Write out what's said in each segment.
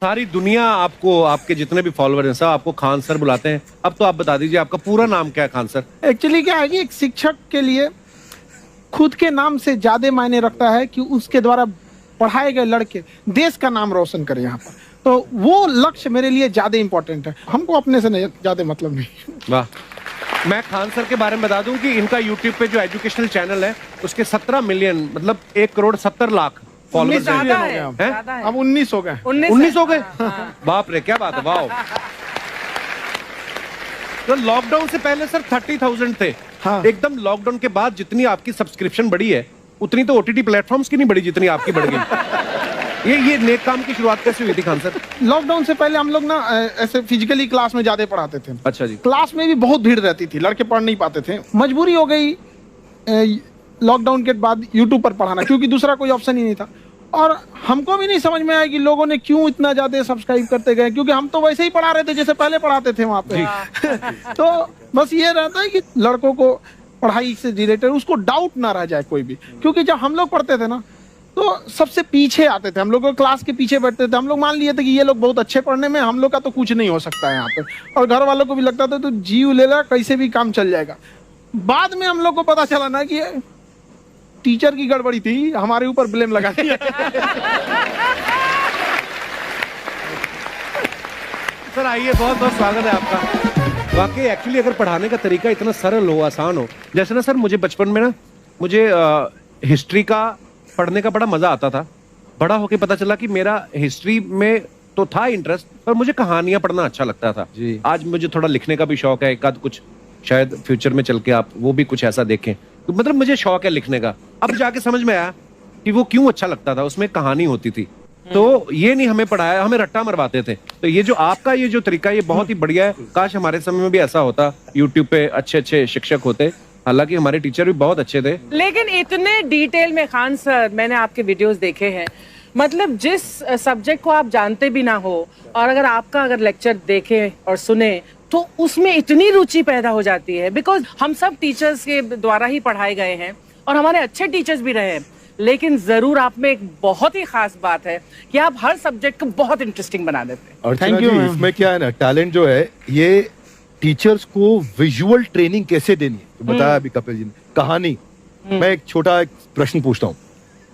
सारी दुनिया आपको, आपके जितने भी फॉलोअर हैं सब आपको खान सर बुलाते हैं। अब तो आप बता दीजिए आपका पूरा नाम क्या है खान सर? एक्चुअली क्या है कि एक शिक्षक के लिए खुद के नाम से ज्यादा मायने रखता है कि उसके द्वारा पढ़ाए गए लड़के देश का नाम रोशन करें यहाँ पर, तो वो लक्ष्य मेरे लिए ज्यादा इंपॉर्टेंट है। हमको अपने से नहीं ज्यादा मतलब नहीं। वाह। मैं खान सर के बारे में बता दूं कि इनका यूट्यूब पे जो एजुकेशनल चैनल है उसके 17 मिलियन मतलब 1,70,00,000 फॉलोअर्स हैं। अब 19 हो गए। 19 हो गए। बाप रे, क्या बात है, वाह। तो लॉकडाउन से पहले सर 30,000 थे। हाँ। एकदम लॉकडाउन के बाद जितनी आपकी सब्सक्रिप्शन बढ़ी है उतनी तो ओटीटी प्लेटफॉर्म्स की नहीं बढ़ी जितनी आपकी बढ़ गई। ये नेक काम की शुरुआत कैसे हुई थी खान सर? लॉकडाउन से पहले हम लोग ना ऐसे फिजिकली क्लास में ज्यादा पढ़ाते थे। अच्छा जी। क्लास में भी बहुत भीड़ रहती थी, लड़के पढ़ नहीं पाते थे। मजबूरी हो गई लॉकडाउन के बाद यूट्यूब पर पढ़ाना, क्योंकि दूसरा कोई ऑप्शन ही नहीं था। और हमको भी नहीं समझ में आया कि लोगों ने क्यों इतना ज्यादा सब्सक्राइब करते गए, क्योंकि हम तो वैसे ही पढ़ा रहे थे जैसे पहले पढ़ाते थे वहां पे। तो बस ये रहता है कि लड़कों को पढ़ाई से रिलेटेड उसको डाउट ना रह जाए कोई भी, क्योंकि जब हम लोग पढ़ते थे ना तो सबसे पीछे आते थे, हम लोग क्लास के पीछे बैठते थे। हम लोग मान लिए थे कि ये लोग बहुत अच्छे पढ़ने में, हम लोग का तो कुछ नहीं हो सकता है यहाँ पे। और घर वालों को भी लगता था तो जीव ले ला, कैसे भी काम चल जाएगा। बाद में हम लोग को पता चला ना कि टीचर की गड़बड़ी थी, हमारे ऊपर ब्लेम लगा दिया। सर आइए, बहुत बहुत स्वागत है आपका। वाकई एक्चुअली अगर पढ़ाने का तरीका इतना सरल हो, आसान हो, जैसे ना सर मुझे बचपन में ना मुझे हिस्ट्री का पढ़ने का बड़ा मजा आता था। बड़ा होके पता चला कि मेरा हिस्ट्री में तो था इंटरेस्ट, पर मुझे कहानियां पढ़ना अच्छा लगता था जी। आज मुझे थोड़ा लिखने का भी शौक है, एक आध कुछ शायद फ्यूचर में चल के आप वो भी कुछ ऐसा देखें, तो मतलब मुझे शौक है लिखने का। अब जाके समझ में आया कि वो क्यों अच्छा लगता था, उसमें कहानी होती थी। तो ये नहीं हमें पढ़ाया, हमें रट्टा मरवाते थे। तो ये जो आपका ये जो तरीका ये बहुत ही बढ़िया है। काश हमारे समय में भी ऐसा होता, यूट्यूब पे अच्छे अच्छे शिक्षक होते। हालांकि हमारे टीचर भी बहुत अच्छे थे, लेकिन इतने डिटेल में खान सर मैंने आपके वीडियोस देखे हैं, मतलब जिस सब्जेक्ट को आप जानते भी ना हो और अगर लेक्चर देखें और सुने तो उसमें इतनी रुचि पैदा हो जाती है। बिकॉज हम सब टीचर्स के द्वारा ही पढ़ाए गए हैं और हमारे अच्छे टीचर्स भी रहे हैं, लेकिन जरूर आप में एक बहुत ही खास बात है कि आप हर सब्जेक्ट को बहुत इंटरेस्टिंग बना देते हैं। और थैंक यू। इसमें क्या है ना, टैलेंट जो है ये टीचर्स को विजुअल ट्रेनिंग कैसे देनी है, तो बताया अभी कपिल जी ने। कहानी, मैं एक छोटा प्रश्न पूछता हूँ,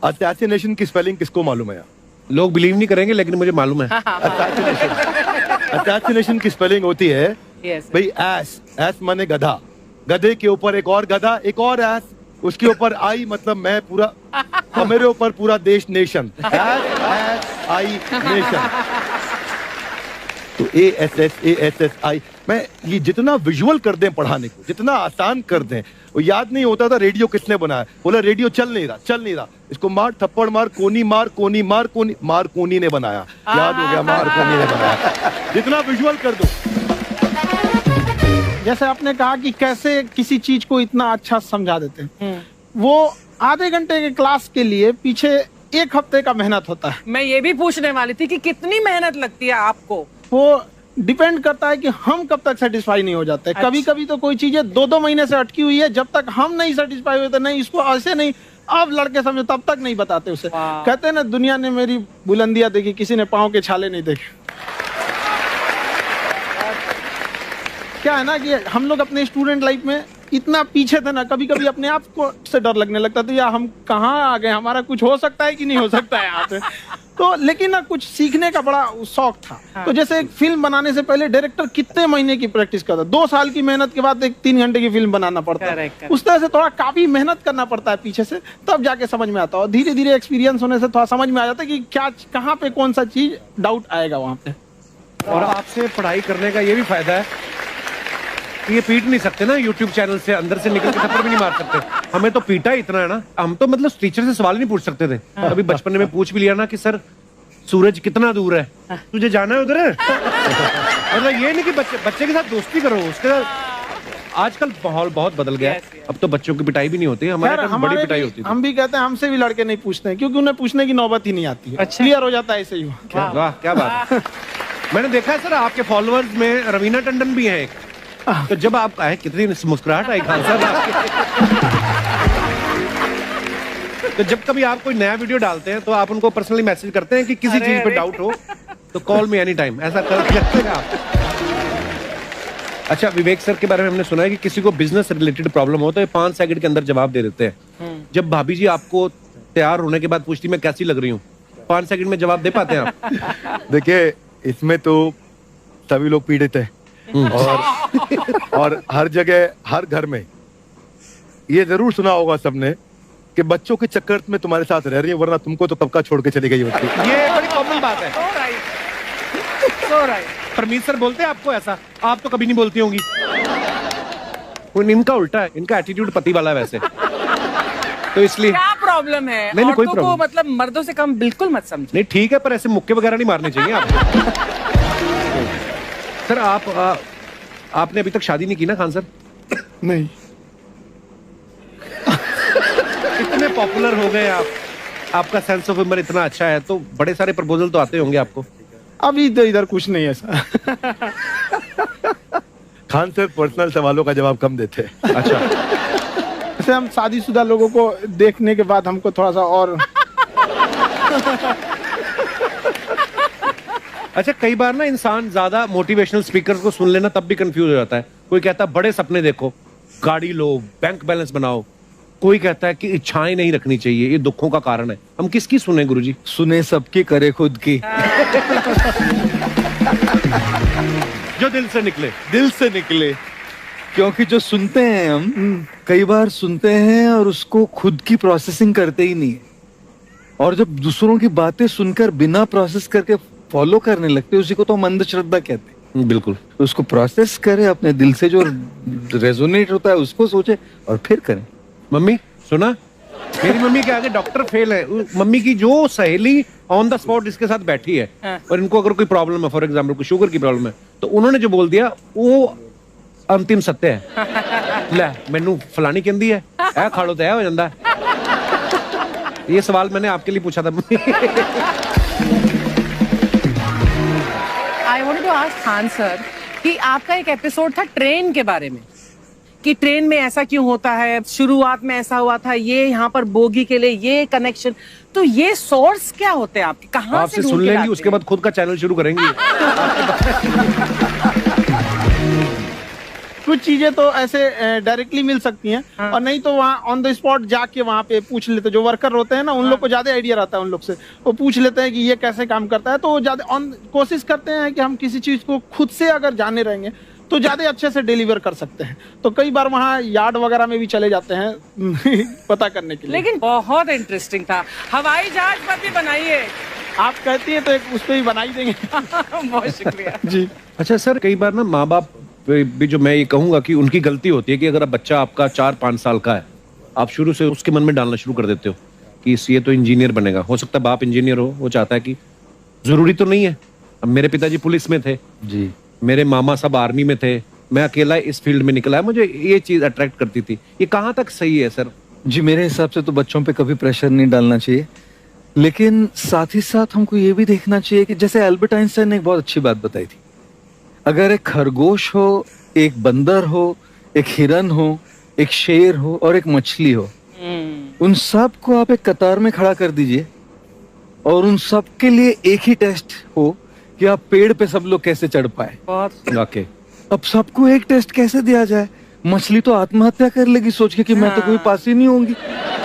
असैसिनेशन की स्पेलिंग किसको मालूम है? यहाँ लोग बिलीव नहीं करेंगे लेकिन मुझे मालूम है। असैसिनेशन की स्पेलिंग होती है भाई एस, एस माने गधा, गधे के ऊपर एक और गधा, एक और एस, उसके ऊपर आई मतलब मैं पूरा, और मेरे ऊपर पूरा देश, नेशन, एस आई नेशन। तो ASSASSI मैं ये जितना विजुअल कर दें पढ़ाने को, जितना आसान कर दें, वो याद नहीं होता था रेडियो किसने बनाया। बोला रेडियो चल नहीं रहा, इसको मार थप्पड़ मार, कोनी मार, कोनी मार, कोनी मार, कोनी ने बनाया, याद हो गया, मार कोनी ने बनाया। जितना विजुअल कर दो। जैसे आपने कहा कि कैसे किसी चीज को इतना अच्छा समझा देते हैं, वो आधे घंटे के क्लास के लिए पीछे 1 हफ्ते का मेहनत होता है। मैं ये भी पूछने वाली थी कि कितनी मेहनत लगती है आपको। वो डिपेंड करता है कि हम कब तक सेटिस्फाई नहीं हो जाते। अच्छा। कभी कभी तो कोई चीजें 2-2 महीने से अटकी हुई है, जब तक हम नहीं सेटिस्फाई होते, नहीं इसको ऐसे नहीं, अब लड़के समझो तब तक नहीं बताते उसे। कहते हैं ना, दुनिया ने मेरी बुलंदियां देखी, किसी ने पाँव के छाले नहीं देखे। क्या है ना कि हम लोग अपने स्टूडेंट लाइफ में इतना पीछे थे ना, कभी कभी अपने आप को से डर लगने लगता था, यार हम कहाँ आ गए, हमारा कुछ हो सकता है कि नहीं हो सकता है यहाँ पे। तो लेकिन ना कुछ सीखने का बड़ा शौक था। हाँ। तो जैसे एक फिल्म बनाने से पहले डायरेक्टर कितने महीने की प्रैक्टिस करता है, 2 साल की मेहनत के बाद एक 3 घंटे की फिल्म बनाना पड़ता है। उस तरह से थोड़ा काफी मेहनत करना पड़ता है पीछे से, तब जाके समझ में आता है। और धीरे धीरे एक्सपीरियंस होने से थोड़ा समझ में आ जाता है कि क्या कहाँ पे कौन सा चीज डाउट आएगा वहाँ पे। और आपसे पढ़ाई करने का ये भी फायदा है, ये पीट नहीं सकते ना यूट्यूब चैनल से, अंदर से निकल के थप्पड़ भी नहीं मार सकते। हमें तो पीटा इतना है ना, हम तो मतलब टीचर से सवाल नहीं पूछ सकते थे। अभी बचपन में पूछ भी लिया ना कि सर सूरज कितना दूर है, तुझे जाना है उधर है। मतलब ये नहीं कि बच्चे के साथ दोस्ती करो, उसके साथ आजकल माहौल बहुत बदल गया है। अब तो बच्चों की पिटाई भी नहीं होती, हमारे टाइम बड़ी पिटाई होती थी। हम भी कहते हैं, हमसे भी लड़के नहीं पूछते हैं, क्योंकि उन्हें पूछने की नौबत ही नहीं आती है। क्लियर हो जाता है ऐसे ही। वाह क्या बात है। मैंने देखा है सर आपके फॉलोअर्स में रवीना टंडन भी है एक, तो जब आप आए कितनी मुस्कुराहट आई खान साहब। तो जब कभी आप कोई नया वीडियो डालते हैं तो आप उनको पर्सनली मैसेज करते हैं कि किसी चीज पे डाउट हो तो कॉल मी एनी टाइम, ऐसा कर सकते हैं आप। अच्छा, विवेक सर के बारे में हमने सुना है कि किसी को बिजनेस रिलेटेड प्रॉब्लम हो तो ये 5 सेकंड के अंदर जवाब दे देते हैं। जब भाभी जी आपको तैयार होने के बाद पूछती मैं कैसी लग रही हूँ, 5 सेकंड में जवाब दे पाते हैं आप? देखिए, इसमें तो सभी लोग पीड़ित हैं और हर जगह, हर घर में ये जरूर सुना होगा सबने कि बच्चों के चक्कर में तुम्हारे साथ रह रही है, वरना तुमको तो कब का छोड़ के चली गई होती। ये बड़ी कॉमन बात है। So right. परमीत सर बोलते हैं आपको ऐसा? आप तो कभी नहीं बोलती होंगी। इनका उल्टा है, इनका एटीट्यूड पति वाला है वैसे, तो इसलिए। क्या प्रॉब्लम है? नहीं, कोई औरतों को प्रॉब्लम मतलब मर्दों से कम बिल्कुल मत समझो। नहीं, ठीक है, पर ऐसे मुक्के वगैरह नहीं मारने चाहिए आपको। सर आपने अभी तक शादी नहीं की ना खान सर? नहीं। इतने पॉपुलर हो गए आप, आपका सेंस ऑफ ह्यूमर इतना अच्छा है, तो बड़े सारे प्रपोजल तो आते होंगे आपको। अभी तो इधर कुछ नहीं है ऐसा। खान सर पर्सनल सवालों का जवाब कम देते हैं। अच्छा, जैसे हम शादीशुदा लोगों को देखने के बाद हमको थोड़ा सा और अच्छा, कई बार ना इंसान ज्यादा मोटिवेशनल स्पीकर्स को सुन लेना तब भी कंफ्यूज हो जाता है। कोई कहता है बड़े सपने देखो, गाड़ी लो, बैंक बैलेंस बनाओ। कोई कहता है कि इच्छाएं नहीं रखनी चाहिए, ये दुखों का कारण है। हम किसकी सुने गुरुजी? सुने सबकी, करे खुद की। जो दिल से निकले। दिल से निकले, क्योंकि जो सुनते हैं हम कई बार सुनते हैं और उसको खुद की प्रोसेसिंग करते ही नहीं है, और जब दूसरों की बातें सुनकर बिना प्रोसेस करके फॉलो करने लगते हैं, उसी को तो हम अंधश्रद्धा कहते हैं। बिल्कुल। तो उसको प्रोसेस करें, अपने दिल से जो रेजोनेट होता है उसको सोचे और फिर करें। मम्मी सुना, मेरी मम्मी के आगे डॉक्टर फेल है। मम्मी की जो सहेली ऑन द स्पॉट इसके साथ बैठी है, और इनको अगर कोई प्रॉब्लम है, फॉर एग्जाम्पल कोई शुगर की प्रॉब्लम है, तो उन्होंने जो बोल दिया वो अंतिम सत्य है। ले मैनू फलानी कहंदी है, ऐ खा लो तो ऐ हो जांदा है। ये सवाल मैंने आपके लिए पूछा था। I wanted to ask Khan sir कि आपका एक एपिसोड था ट्रेन के बारे में, कि ट्रेन में ऐसा क्यों होता है, शुरुआत में ऐसा हुआ था, ये यहाँ पर बोगी के लिए ये कनेक्शन, तो ये सोर्स क्या होते हैं आपके, कहाँ आपसे से सुन लेंगी, उसके बाद खुद का चैनल शुरू करेंगी। कुछ चीजें तो ऐसे डायरेक्टली मिल सकती हैं, और नहीं तो वहाँ ऑन द स्पॉट जाके वहाँ पे पूछ लेते। जो वर्कर होते हैं ना, उन लोग को ज्यादा आइडिया रहता है, उन लोग से वो पूछ लेते हैं कि ये कैसे काम करता है। तो वो ज्यादा कोशिश करते हैं कि हम किसी चीज को खुद से अगर जाने रहेंगे तो ज्यादा अच्छे से डिलीवर कर सकते हैं। तो कई बार वहाँ यार्ड वगैरह में भी चले जाते हैं पता करने के लिए। लेकिन बहुत इंटरेस्टिंग था। हवाई जहाज पर भी बनाइए। आप कहती है तो एक उस पर भी बना ही देंगे। बहुत शुक्रिया जी। अच्छा सर, कई बार ना माँ बाप भी, जो मैं ये कहूंगा कि उनकी गलती होती है कि अगर बच्चा आपका 4-5 साल का है, आप शुरू से उसके मन में डालना शुरू कर देते हो कि ये तो इंजीनियर बनेगा। हो सकता है बाप इंजीनियर हो, वो चाहता है कि जरूरी तो नहीं है। अब मेरे पिताजी पुलिस में थे जी, मेरे मामा सब आर्मी में थे, मैं अकेला इस फील्ड में निकला है, मुझे ये चीज अट्रैक्ट करती थी। ये कहाँ तक सही है सर? जी मेरे हिसाब से तो बच्चों पे कभी प्रेशर नहीं डालना चाहिए, लेकिन साथ ही साथ हमको ये भी देखना चाहिए कि जैसे एल्बर्ट आइंस्टाइन ने एक बहुत अच्छी बात बताई थी, अगर एक खरगोश हो, एक बंदर हो, एक हिरन हो, एक शेर हो और एक मछली हो, उन सब को आप एक कतार में खड़ा कर दीजिए और उन सब के लिए एक ही टेस्ट हो कि आप पेड़ पे सब लोग कैसे चढ़ पाए। बहुत ओके, अब सबको एक टेस्ट कैसे दिया जाए? मछली तो आत्महत्या कर लेगी सोच के कि मैं तो कोई पास ही नहीं होंगी,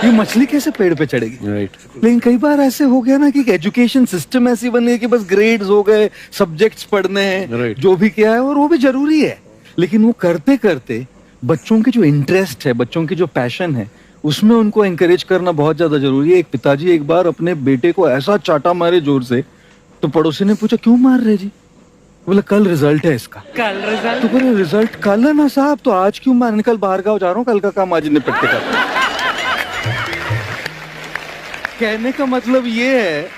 ये मछली कैसे पेड़ पे चढ़ेगी? राइट। लेकिन कई बार ऐसे हो गया ना कि एजुकेशन सिस्टम ऐसी बन गई कि बस ग्रेड्स हो गए, सब्जेक्ट्स पढ़ने हैं, Right. जो भी किया है और वो भी जरूरी है, लेकिन वो करते करते बच्चों के जो इंटरेस्ट है, बच्चों की जो पैशन है, उसमें उनको एंकरेज करना बहुत ज्यादा जरूरी है। एक पिताजी एक बार अपने बेटे को ऐसा चाटा मारे जोर से, तो पड़ोसी ने पूछा क्यों मार रहे जी? बोला कल रिजल्ट है इसका। कल रिजल्ट? तो बोले रिजल्ट कल है ना साहब, तो आज क्यों मारने? कल बाहर गाँव जा रहा हूँ, कल का काम आज निपट के करता हूं। कहने का मतलब ये है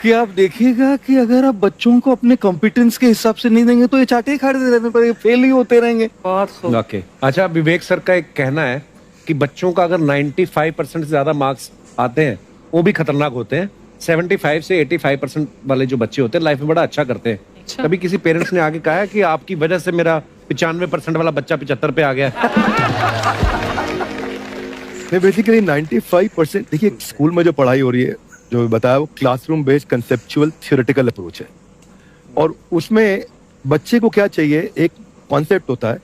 कि आप देखिएगा कि अगर आप बच्चों को अपने कॉम्पिटेंस के हिसाब से नहीं देंगे तो ये चाटे ही खाते रहने पर फेल ही होते रहेंगे। बहुत खूब। ओके। अच्छा, विवेक सर का एक कहना है कि बच्चों का अगर 95% से ज्यादा मार्क्स आते हैं वो भी खतरनाक होते हैं। 75 से 85% वाले जो बच्चे होते हैं लाइफ में बड़ा अच्छा करते हैं। अच्छा। कभी किसी पेरेंट्स ने आके कहा है कि आपकी वजह से मेरा 95% वाला बच्चा 75 पे आ गया? नहीं, बेसिकली 95%, देखिए स्कूल में जो पढ़ाई हो रही है, जो बताया, वो classroom based conceptual theoretical approach है। और उसमें बच्चे को क्या चाहिए, एक कॉन्सेप्ट होता है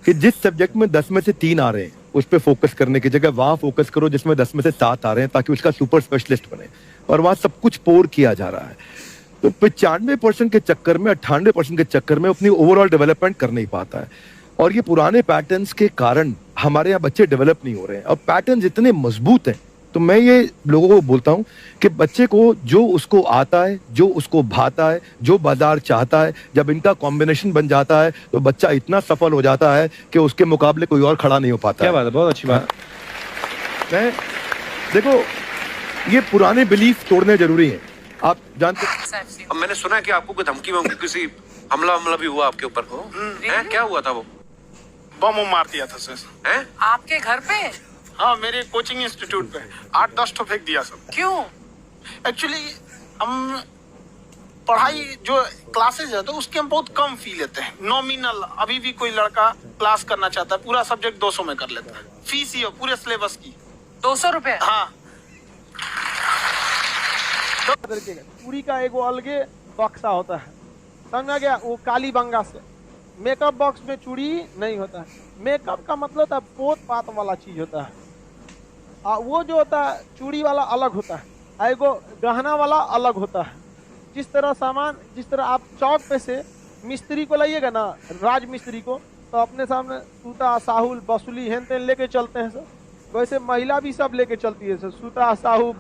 कि जिस सब्जेक्ट में 10 में से 3 आ रहे हैं उस पर फोकस करने की जगह वहां फोकस करो जिसमें 10 में से 7 आ रहे हैं, ताकि उसका सुपर स्पेशलिस्ट बने। और वहां सब कुछ पोर किया जा रहा है। तो 95% के चक्कर में, 98% के चक्कर में अपनी ओवरऑल डेवलपमेंट कर नहीं पाता है। और ये पुराने पैटर्न्स के कारण हमारे यहाँ बच्चे डेवलप नहीं हो रहे हैं। अब पैटर्न्स इतने मजबूत हैं, तो मैं ये लोगों को बोलता हूँ कि बच्चे को जो उसको आता है, जो उसको भाता है, जो बाजार चाहता है, जब इनका कॉम्बिनेशन बन जाता है तो बच्चा इतना सफल हो जाता है कि उसके मुकाबले कोई और खड़ा नहीं हो पाता। क्या बात है, बहुत अच्छी बात। मैं देखो, ये पुराने बिलीफ तोड़ने जरूरी हैं। आप जानते, अब मैंने सुना है कि आपको कोई धमकी वमकी, किसी हमला भी हुआ आपके ऊपर, हैं? क्या हुआ था? वो बम मार दिया था सर। हैं? आपके घर पे? हाँ, मेरे कोचिंग इंस्टीट्यूट पे 8-10 तो फेंक दिया सब। क्यों? एक्चुअली हम पढ़ाई जो क्लासेज है तो उसके हम बहुत कम फी लेते हैं। नॉमिनल अभी भी कोई लड़का क्लास करना चाहता है, पूरा सब्जेक्ट 200 में कर लेता है। फीस ही पूरे सिलेबस की 200 रुपए? हाँ। पूरी का एगो अलगे बक्सा होता है, समझ गया? वो काली बंगा से मेकअप बॉक्स में चूड़ी नहीं होता है। मेकअप का मतलब होता है पोत पात वाला चीज होता है। वो जो होता है चूड़ी वाला अलग होता है, एगो गहना वाला अलग होता है। जिस तरह सामान, जिस तरह आप चौक पे से मिस्त्री को लाइएगा ना, राज मिस्त्री को, तो अपने सामने सूता, साहुल, बसुली हेन तेन लेके चलते हैं सर। वैसे महिला भी सब लेके चलती है सर, सूता, साहू,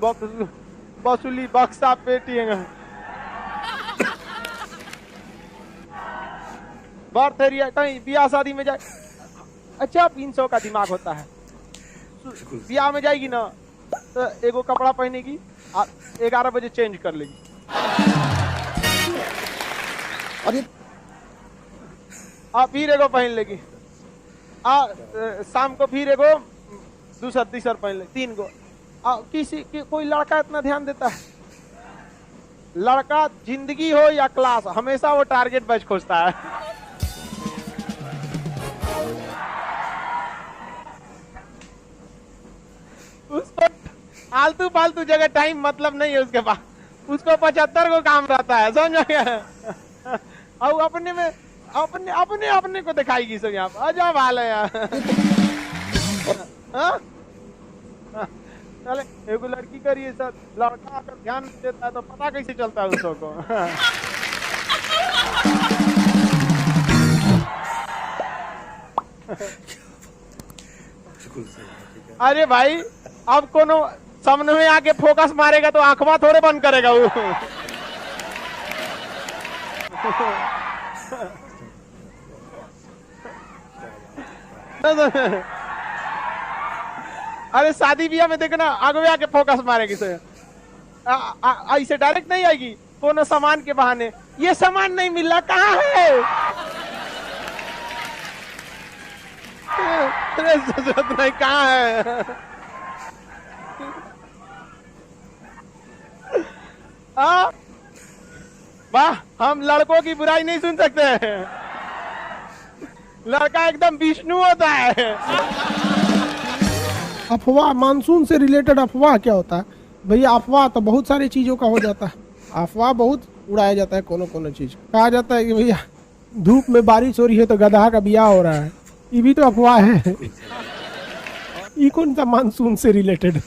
बसुली, बक्सा, पेटी। बर्थ एरिया कहीं ब्याह शादी में जाए, अच्छा 300 का दिमाग होता है। ब्याह में जाएगी ना तो एगो कपड़ा पहनेगी, 11 बजे चेंज कर लेगी, और फिर एगो पहन लेगी, शाम को फिर एगो दूसरा तीसरा पहन ले, 3 गो। कोई लड़का इतना ध्यान देता है? लड़का जिंदगी हो या क्लास, हमेशा वो टारगेट बैच खोजता है। उसको आलतू फालतू जगह टाइम मतलब नहीं है उसके पास, उसको 75 को काम रहता है, समझ गया? और अपने में अपने को दिखाएगी सब। यहाँ पर अजब हाल है यार। चले, एगो लड़की करिए सर, लड़का अगर ध्यान देता है तो पता कैसे चलता है उसको। अरे भाई, अब कोनो सामने में आके फोकस मारेगा तो आंखवा थोड़े बंद करेगा वो। अरे शादी ब्याह में देखना, आगे आके फोकस मारेगी सर, ऐसे डायरेक्ट नहीं आएगी। कोनो सामान के बहाने, ये सामान नहीं मिल रहा, कहाँ है? जरूरत नहीं, कहाँ है? वाह, हम लड़कों की बुराई नहीं सुन सकते हैं। लड़का एकदम विष्णु होता है। अफवाह, मानसून से रिलेटेड अफवाह क्या होता है भैया? अफवाह तो बहुत सारी चीजों का हो जाता है। अफवाह बहुत उड़ाया जाता है, कोनो चीज कहा जाता है कि भैया धूप में बारिश हो रही है तो गधा का ब्याह हो रहा है, ये भी तो अफवाह है। ये कौन सा मानसून से रिलेटेड?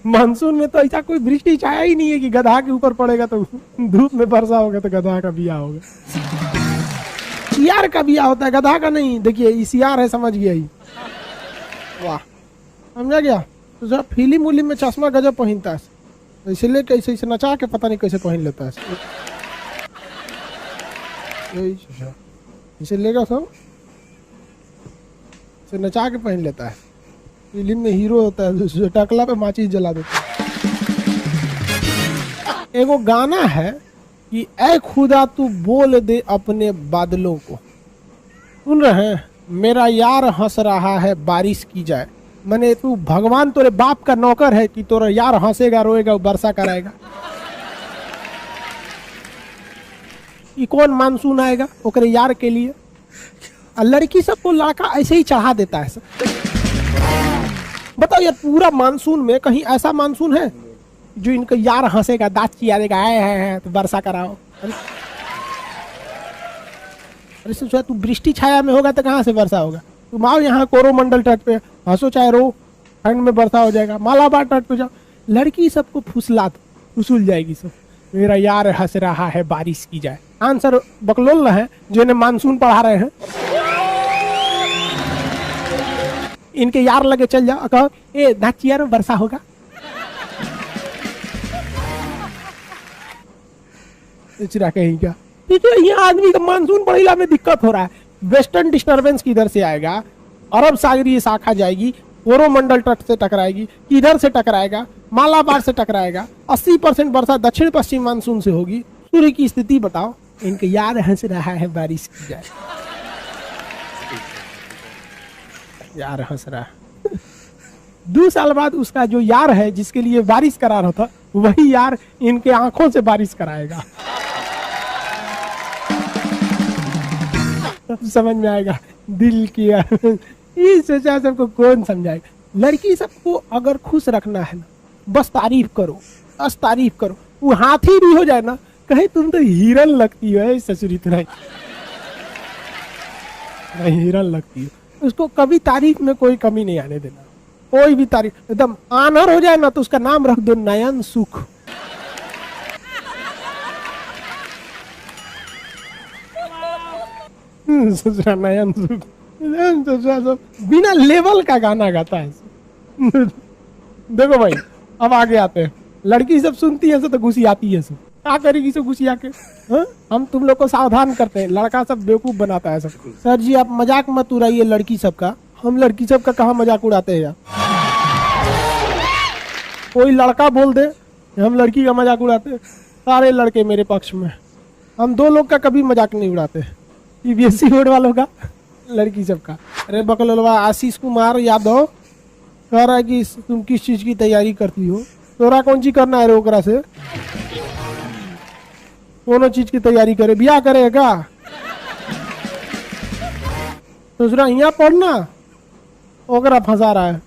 मानसून में तो ऐसा कोई वृष्टि छाया ही नहीं है कि गधा के ऊपर पड़ेगा तो धूप में वर्षा होगा तो गधा का ब्याह होगा। सियार का ब्याह होता है, गधा का नहीं। देखिए ये सियार है, समझ गया ही। वाह, समझा गया? तो जब फिल्म उलिम में चश्मा गजब पहनता है, ऐसे लेके ऐसे नचा के पता नहीं कैसे पहन लेता है। इसे लेगा सब, इसे नचा के पहन लेता है। फिल्म में हीरो होता है, टकला पे माचिस जला देता है। एगो गाना है कि ऐ खुदा तू बोल दे अपने बादलों को, सुन रहे हैं? मेरा यार हंस रहा है बारिश की जाए। मैंने तू भगवान तोरे बाप का नौकर है कि तोरा यार हंसेगा रोएगा वर्षा कराएगा? ये कौन मानसून आएगा ओकरे यार के लिए? लड़की सबको लड़का ऐसे ही चढ़ा देता है। बताओ यार, पूरा मानसून में कहीं ऐसा मानसून है जो इनका यार हंसेगा, दांत चिया देगा, आए हैं तो वर्षा कराओ? अरे सोचा तू वृष्टि छाया में होगा तो कहाँ से वर्षा होगा, तुम आओ यहाँ कोरोमंडल तट पे, हंसो चाहे रो, ठंड में वर्षा हो जाएगा। मालाबार तट पे जाओ, लड़की सबको फुसला फुसूल जाएगी सब, मेरा यार हंस रहा है बारिश की जाए। आंसर बकलोल है जो इन्हें मानसून पढ़ा रहे हैं। इनके यार लगे चल जाओ, कहो ए नाचिया में वर्षा होगा। कहीं क्या यहाँ आदमी का मानसून पढ़ेला में दिक्कत हो रहा है। वेस्टर्न डिस्टर्बेंस किधर से आएगा, अरब सागरीय शाखा जाएगी, कोरोमंडल तट से टकराएगी, किधर से टकराएगा, मालाबार से टकराएगा। 80% वर्षा दक्षिण पश्चिम मानसून से होगी। सूर्य की स्थिति बताओ, इनके यार हंस रहा है बारिश की जाए। यार हंस रहा है। 2 साल बाद उसका जो यार है जिसके लिए बारिश करा रहा था, वही यार इनके आंखों से बारिश कराएगा। समझ में आएगा दिल की। इस सोचा सबको कौन समझाएगा। लड़की सबको अगर खुश रखना है ना, बस तारीफ करो, बस तारीफ करो। वो हाथी भी हो जाए ना, कहे तुम तो हिरन लगती हो, ससुरी तरह हिरन लगती हो। उसको कभी तारीफ में कोई कमी नहीं आने देना। कोई भी तारीफ एकदम आनर हो जाए ना, तो उसका नाम रख दो नयन सुख। नयन सुख, बिना लेवल का गाना गाता है। देखो भाई, अब आगे आते हैं। लड़की सब सुनती है तो गुस्सी आती है, सब क्या करेगी सब गुस्सी आके। हम तुम लोग को सावधान करते हैं, लड़का सब बेवकूफ बनाता है सबको। सर जी आप मजाक मत उड़ाइए लड़की सबका, हम लड़की सबका कहाँ मजाक उड़ाते हैं यार। कोई लड़का बोल दे हम लड़की का मजाक उड़ाते हैं, सारे लड़के मेरे पक्ष में। हम 2 लोग का कभी मजाक नहीं उड़ाते, सीबीएसई बोर्ड वालों का, लड़की सबका। अरे बकलोलवा आशीष कुमार यादव कह रहा है कि तुम किस चीज की तैयारी करती हो। तोरा कौन चीज करना है रे ओकरा से, कोनो चीज की तैयारी करे, बियाह करेगा दूसरा यहाँ पढ़ना, ओकरा फंसा रहा है।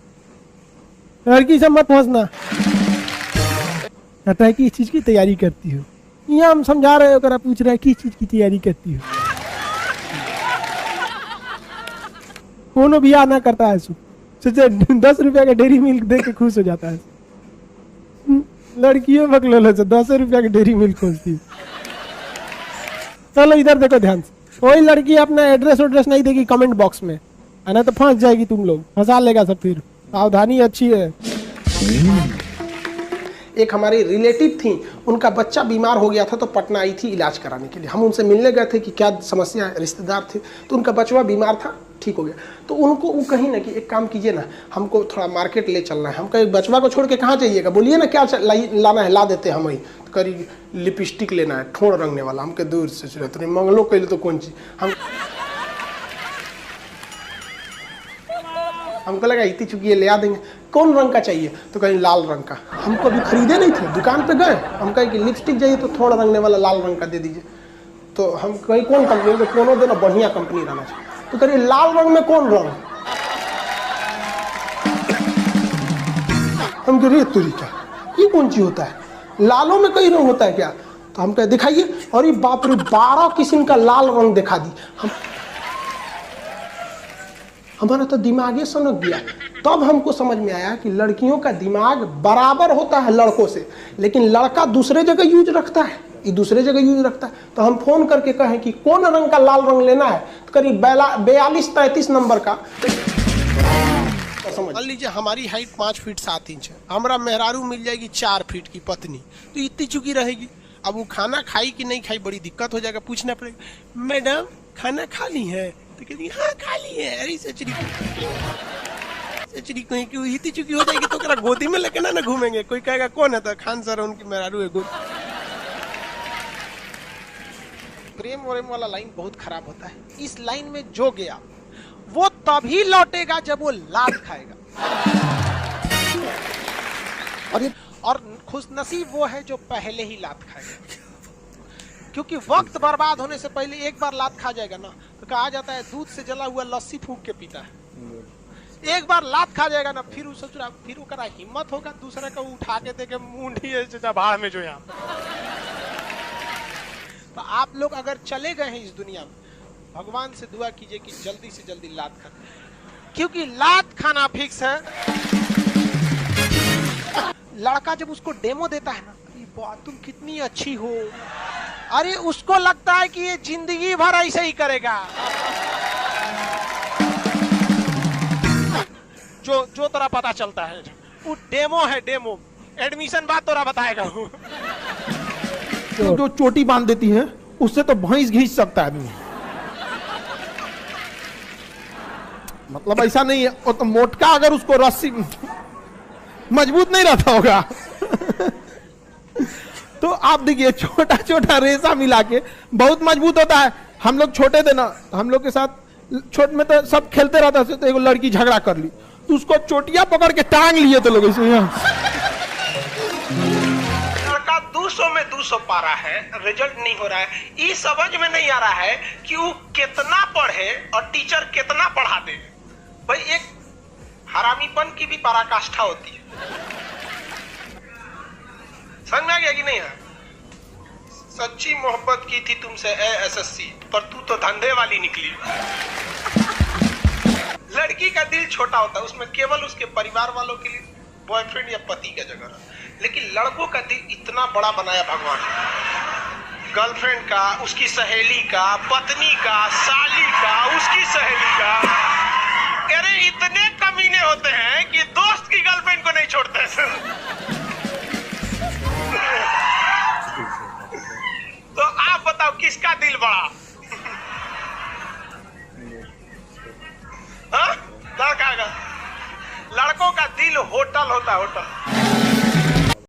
लड़की से मत फंसना। कहता है कि इस चीज की तैयारी करती हो, यहाँ हम समझा रहे हो, ओकरा पूछ रहा है किस चीज की तैयारी करती हो। कोनो बियाह ना करता है, सोचे 10 रुपया का डेरी मिल्क दे के खुश हो जाता है। लड़कियों बकलोल से 10 रुपया की डेरी मिल्क खोजती है। चलो इधर देखो ध्यान से, कोई लड़की अपना एड्रेस नहीं देगी कमेंट बॉक्स में, है तो फंस जाएगी, तुम लोग फंसा लेगा सब। फिर सावधानी अच्छी है। एक हमारी रिलेटिव थी, उनका बच्चा बीमार हो गया था तो पटना आई थी इलाज कराने के लिए। हम उनसे मिलने गए थे कि क्या समस्या है, रिश्तेदार थे। तो उनका बचवा बीमार था, ठीक हो गया। तो उनको वो कहीं ना कि एक काम कीजिए ना, हमको थोड़ा मार्केट ले चलना है। हम कहे बचवा को छोड़ के कहाँ जाइएगा, बोलिए ना क्या लाना है, ला देते हैं हम। वही तो करी लिपस्टिक लेना है, ठोड़ रंगने वाला। हमके दूर से चुरा तो नहीं मंगलो कैले तो कौन चीज। हमको लगा इतनी चुकी ले आ देंगे। कौन रंग का चाहिए, तो कहीं लाल रंग का। हमको अभी खरीदे नहीं थे, दुकान पे गए, हम कहे कि लिपस्टिक चाहिए तो थोड़ा रंगने वाला लाल रंग का दे दीजिए। तो हम कहीं कौन कंपनी, तो कोनो देना बढ़िया कंपनी रहना चाहिए। तो करिए लाल रंग में कौन रंग, हम कह तुरी क्या ये कौन चीज होता है, लालों में कई रंग होता है क्या। तो हम कहे दिखाइए, और ये बाप रे 12 किस्म का लाल रंग दिखा दी। हमारा तो दिमागे सनक गया। तब हमको समझ में आया कि लड़कियों का दिमाग बराबर होता है लड़कों से, लेकिन लड़का दूसरे जगह यूज रखता है, ये दूसरे जगह यूज रखता है। तो हम फोन करके कहें कि कौन रंग का लाल रंग लेना है, तो करीब 42-33 नंबर का। मान लीजिए हमारी हाइट 5 फीट 7 इंच है, हमारा मेहरारू मिल जाएगी 4 फीट की पत्नी, तो इतनी चुकी रहेगी। अब वो खाना खाई कि नहीं खाई बड़ी दिक्कत हो जाएगा, पूछना पड़ेगा मैडम खाना खा ली है, तो कहती हाँ खा ली है। अरे सचरी कहीं क्यों इतनी चुकी हो जाएगी तो क्या गोदी में लेके ना घूमेंगे। कोई कहेगा कौन है, तो खान सर उनकी मेहरारू है। प्रेम वरेम वाला लाइन बहुत खराब होता है। इस लाइन में जो गया वो तभी लौटेगा जब वो लात खाएगा। और खुशनसीब वो है जो पहले ही लात खाएगा, क्योंकि वक्त बर्बाद होने से पहले एक बार लात खा जाएगा ना, तो कहा जाता है दूध से जला हुआ लस्सी फूंक के पीता है। एक बार लात खा जाएगा ना, फिर सोच रहा फिर ओकरा हिम्मत होगा दूसरे को उठा के देके मुंडी भाड़ में जो यहाँ। तो आप लोग अगर चले गए हैं इस दुनिया में, भगवान से दुआ कीजिए कि जल्दी से जल्दी लात खा, क्योंकि लात खाना फिक्स है। लड़का जब उसको डेमो देता है ना, अरे वाह तुम कितनी अच्छी हो, अरे उसको लगता है कि ये जिंदगी भर ऐसे ही करेगा। जो तोरा पता चलता है वो डेमो है, डेमो। एडमिशन बात तोरा बताएगा वो। जो चोटी बांध देती है उससे तो भैंस घींच सकता है आदमी। मतलब ऐसा नहीं है, वो तो मोटका अगर उसको रस्सी मजबूत नहीं रहता होगा। तो आप देखिए छोटा छोटा रेशा मिला के बहुत मजबूत होता है। हम लोग छोटे थे ना, हम लोग के साथ छोटे में तो सब खेलते रहता थे, तो एक लड़की झगड़ा कर ली तो उसको चोटिया पकड़ के टांग लिए थे लोग ऐसे। लड़का 200 में 200 पा रहा है, रिजल्ट नहीं हो रहा है। ये समझ में नहीं आ रहा है कि वो कितना पढ़े और टीचर कितना पढ़ा दे। भाई एक हरामीपन की भी पराकाष्ठा होती है। समझ में आ गया कि नहीं है? सच्ची मोहब्बत की थी तुमसे एसएससी, पर तू तो धंधे वाली निकली। लड़की का दिल छोटा होता है, उसमें केवल उसके परिवार वालों के लिए बॉयफ्रेंड या पति का जगह, लेकिन लड़कों का दिल इतना बड़ा बनाया भगवान ने। गर्लफ्रेंड का, उसकी सहेली का, पत्नी का, साली का, उसकी सहेली का। अरे इतने कमीने होते हैं कि दोस्त की गर्लफ्रेंड को नहीं छोड़ते। तो आप बताओ किसका दिल बड़ा? हाँ? लड़का का। लड़कों का दिल होटल होता है, होटल।